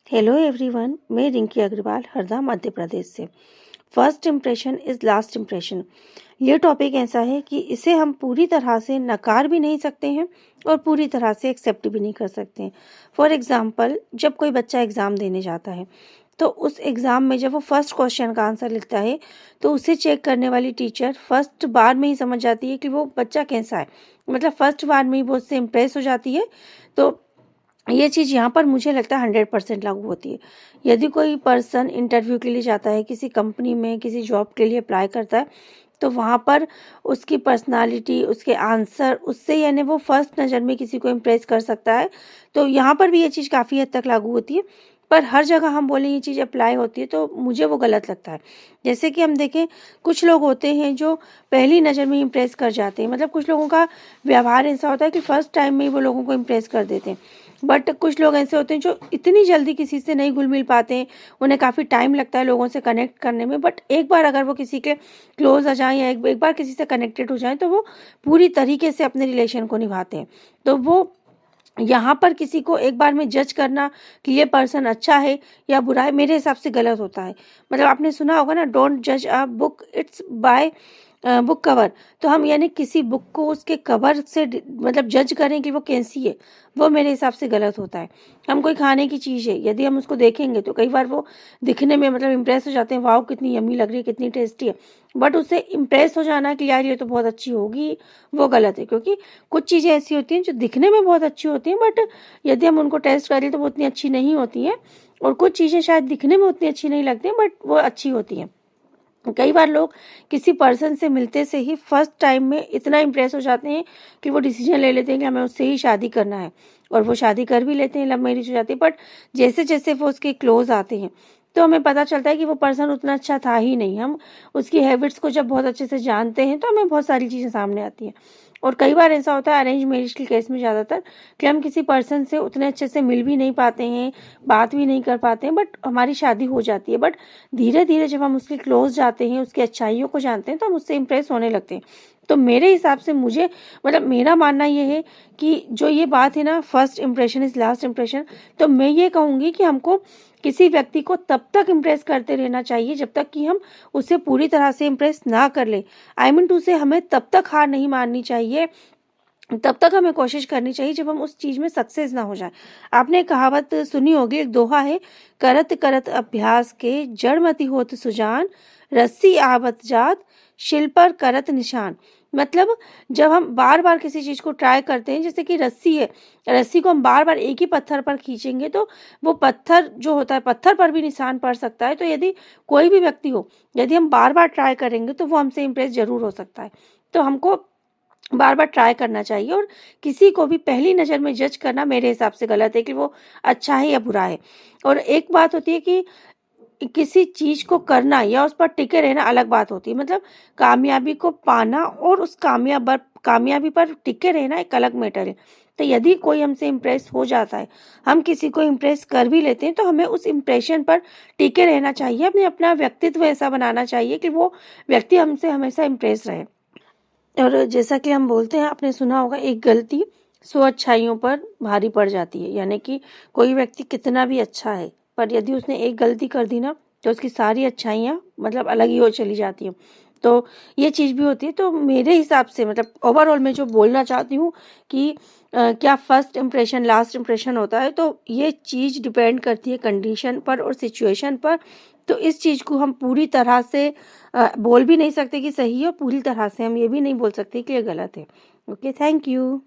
Hello everyone, मैं रिंकी अग्रवाल हरदा मध्य प्रदेश से। First impression is last impression. ये टॉपिक ऐसा है कि इसे हम पूरी तरह से नकार भी नहीं सकते हैं और पूरी तरह से एक्सेप्ट भी नहीं कर सकते हैं। फॉर एग्ज़ाम्पल, जब कोई बच्चा एग्ज़ाम देने जाता है तो उस एग्ज़ाम में जब वो फर्स्ट क्वेश्चन का आंसर लिखता है तो उसे चेक करने वाली टीचर फर्स्ट बार में ही समझ जाती है कि वो बच्चा कैसा है। मतलब फर्स्ट बार में ही वो उससे इम्प्रेस हो जाती है। तो ये चीज़ यहाँ पर मुझे लगता है 100% लागू होती है। यदि कोई पर्सन इंटरव्यू के लिए जाता है, किसी कंपनी में किसी जॉब के लिए अप्लाई करता है, तो वहाँ पर उसकी पर्सनालिटी, उसके आंसर, उससे यानी वो फर्स्ट नज़र में किसी को इम्प्रेस कर सकता है। तो यहाँ पर भी ये चीज़ काफ़ी हद तक लागू होती है, पर हर जगह हम बोलें ये चीज़ अप्लाई होती है तो मुझे वो गलत लगता है। जैसे कि हम देखें, कुछ लोग होते हैं जो पहली नज़र में इम्प्रेस कर जाते हैं। मतलब कुछ लोगों का व्यवहार ऐसा होता है कि फर्स्ट टाइम में ही वो लोगों को इम्प्रेस कर देते हैं। बट कुछ लोग ऐसे होते हैं जो इतनी जल्दी किसी से नहीं घुल मिल पाते हैं, उन्हें काफ़ी टाइम लगता है लोगों से कनेक्ट करने में। बट एक बार अगर वो किसी के क्लोज आ जाएं या एक बार किसी से कनेक्टेड हो जाएं तो वो पूरी तरीके से अपने रिलेशन को निभाते हैं। तो वो यहाँ पर किसी को एक बार में जज करना कि ये पर्सन अच्छा है या बुरा है, मेरे हिसाब से गलत होता है। मतलब आपने सुना होगा ना, डोंट जज a book its by book cover. तो हम यानी किसी बुक को उसके कवर से मतलब जज करें कि वो कैसी है, वो मेरे हिसाब से गलत होता है। हम कोई खाने की चीज़ है, यदि हम उसको देखेंगे तो कई बार वो दिखने में मतलब इम्प्रेस हो जाते हैं, वाह कितनी यम्मी लग रही है, कितनी टेस्टी है। बट उससे इम्प्रेस हो जाना कि यार ये तो बहुत अच्छी होगी, वो गलत है। क्योंकि कुछ चीज़ें ऐसी होती हैं जो दिखने में बहुत अच्छी होती हैं, बट यदि हम उनको टेस्ट करें तो वो उतनी अच्छी नहीं होती हैं। और कुछ चीज़ें शायद दिखने में उतनी अच्छी नहीं लगती हैं, बट वो अच्छी होती हैं। कई बार लोग किसी पर्सन से मिलते से ही फर्स्ट टाइम में इतना इम्प्रेस हो जाते हैं कि वो डिसीजन ले लेते हैं कि हमें उससे ही शादी करना है, और वो शादी कर भी लेते हैं, लव मैरिज हो जाती है। बट जैसे जैसे वो उसके क्लोज आते हैं तो हमें पता चलता है कि वो पर्सन उतना अच्छा था ही नहीं। हम उसकी हैबिट्स को जब बहुत अच्छे से जानते हैं तो हमें बहुत सारी चीज़ें सामने आती हैं। और कई बार ऐसा होता है अरेंज मैरिज के केस में ज़्यादातर, कि हम किसी पर्सन से उतने अच्छे से मिल भी नहीं पाते हैं, बात भी नहीं कर पाते हैं, बट हमारी शादी हो जाती है। बट धीरे धीरे जब हम उसके क्लोज जाते हैं, उसकी अच्छाइयों को जानते हैं, तो हम उससे इम्प्रेस होने लगते हैं। तो मेरे हिसाब से मुझे मतलब मेरा मानना ये है कि जो ये बात है ना, first impression is last impression, तो मैं ये कहूँगी कि हमको किसी व्यक्ति को तब तक इम्प्रेस करते रहना चाहिए जब तक कि हम उसे पूरी तरह से इम्प्रेस ना कर ले। आई मीन टू से, हमें तब तक हार नहीं माननी चाहिए, तब तक हमें कोशिश करनी चाहिए जब हम उस चीज़ में सक्सेस ना हो जाए। आपने कहावत सुनी होगी, एक दोहा है, करत करत अभ्यास के जड़मति होत सुजान, रस्सी आवत जात शिल पर करत निशान। मतलब जब हम बार बार किसी चीज़ को ट्राई करते हैं, जैसे कि रस्सी है, रस्सी को हम बार बार एक ही पत्थर पर खींचेंगे तो वो पत्थर जो होता है, पत्थर पर भी निशान पड़ सकता है। तो यदि कोई भी व्यक्ति हो, यदि हम बार बार ट्राई करेंगे तो वो हमसे इम्प्रेस जरूर हो सकता है। तो हमको बार बार ट्राई करना चाहिए, और किसी को भी पहली नज़र में जज करना मेरे हिसाब से गलत है कि वो अच्छा है या बुरा है। और एक बात होती है कि किसी चीज़ को करना या उस पर टिके रहना अलग बात होती है। मतलब कामयाबी को पाना और उस कामयाबी पर टिके रहना एक अलग मैटर है। तो यदि कोई हमसे इम्प्रेस हो जाता है, हम किसी को इम्प्रेस कर भी लेते हैं, तो हमें उस इम्प्रेशन पर टिके रहना चाहिए। अपने अपना व्यक्तित्व ऐसा बनाना चाहिए कि वो व्यक्ति हमसे हमेशा इम्प्रेस रहे। और जैसा कि हम बोलते हैं, आपने सुना होगा, एक गलती 100 अच्छाइयों पर भारी पड़ जाती है। यानी कि कोई व्यक्ति कितना भी अच्छा है, पर यदि उसने एक गलती कर दी ना, तो उसकी सारी अच्छाइयाँ मतलब अलग ही हो चली जाती हैं। तो ये चीज़ भी होती है। तो मेरे हिसाब से मतलब ओवरऑल मैं जो बोलना चाहती हूँ कि क्या फर्स्ट इम्प्रेशन लास्ट इम्प्रेशन होता है, तो ये चीज़ डिपेंड करती है कंडीशन पर और सिचुएशन पर। तो इस चीज़ को हम पूरी तरह से बोल भी नहीं सकते कि सही है, और पूरी तरह से हम ये भी नहीं बोल सकते कि ये गलत है। Okay, thank you.